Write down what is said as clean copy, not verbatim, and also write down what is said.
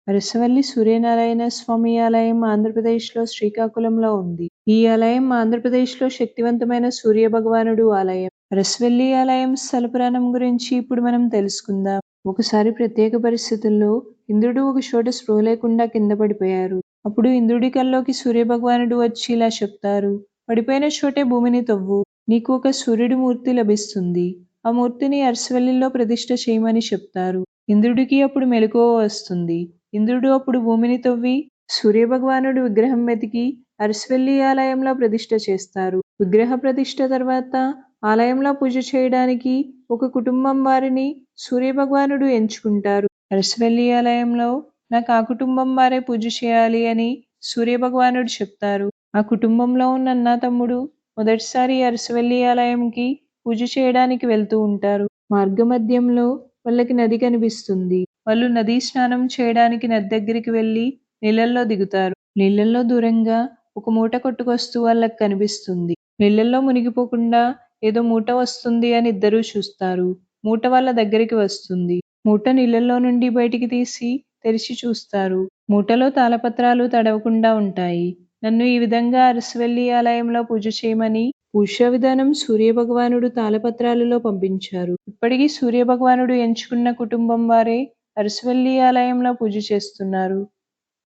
అరసవల్లి సూర్యనారాయణ స్వామి ఆలయం ఆంధ్రప్రదేశ్లో శ్రీకాకుళంలో ఉంది. ఈ ఆలయం ఆంధ్రప్రదేశ్లో శక్తివంతమైన సూర్య భగవానుడు ఆలయం. అరసవల్లి ఆలయం స్థల పురాణం గురించి ఇప్పుడు మనం తెలుసుకుందాం. ఒకసారి ప్రత్యేక పరిస్థితుల్లో ఇంద్రుడు ఒక చోట స్పృహ లేకుండా కింద పడిపోయారు. అప్పుడు ఇంద్రుడి కల్లోకి సూర్య భగవానుడు వచ్చి ఇలా చెప్తారు, పడిపోయిన చోటే భూమిని తవ్వు, నీకు ఒక సూర్యుడి మూర్తి లభిస్తుంది. ఆ మూర్తిని అరసవల్లిలో ప్రతిష్ఠ చేయమని చెప్తారు. ఇంద్రుడికి అప్పుడు మెలకువ వస్తుంది. ఇంద్రుడు అప్పుడు భూమిని తవ్వి సూర్యభగవానుడు విగ్రహం వెతికి అరసవల్లి ఆలయంలో ప్రతిష్ఠ చేస్తారు. విగ్రహ ప్రతిష్ఠ తర్వాత ఆలయంలో పూజ చేయడానికి ఒక కుటుంబం వారిని సూర్యభగవానుడు ఎంచుకుంటారు. అరసవల్లి ఆలయంలో నాకు ఆ కుటుంబం వారే పూజ చేయాలి అని సూర్యభగవానుడు చెప్తారు. ఆ కుటుంబంలో ఉన్న అన్న తమ్ముడు మొదటిసారి అరసవల్లి ఆలయంకి పూజ చేయడానికి వెళ్తూ ఉంటారు. మార్గమధ్యంలో వాళ్ళకి నది కనిపిస్తుంది. వాళ్ళు నదీ స్నానం చేయడానికి నది దగ్గరికి వెళ్ళి నీళ్ళల్లో దిగుతారు. నీళ్ళల్లో దూరంగా ఒక మూట కొట్టుకొస్తూ వాళ్ళకి కనిపిస్తుంది. నీళ్ళల్లో మునిగిపోకుండా ఏదో మూట వస్తుంది అని ఇద్దరూ చూస్తారు. మూట వాళ్ళ దగ్గరికి వస్తుంది. మూట నీళ్ళల్లో నుండి బయటికి తీసి తెరిచి చూస్తారు. మూటలో తాళపత్రాలు తడవకుండా ఉంటాయి. నన్ను ఈ విధంగా అరసవల్లి ఆలయంలో పూజ చేయమని పూజా విధానం సూర్యభగవానుడు తాళపత్రాలలో పంపించారు. ఇప్పటికీ సూర్యభగవానుడు ఎంచుకున్న కుటుంబం వారే అరసవల్లి ఆలయంలో పూజ చేస్తున్నారు.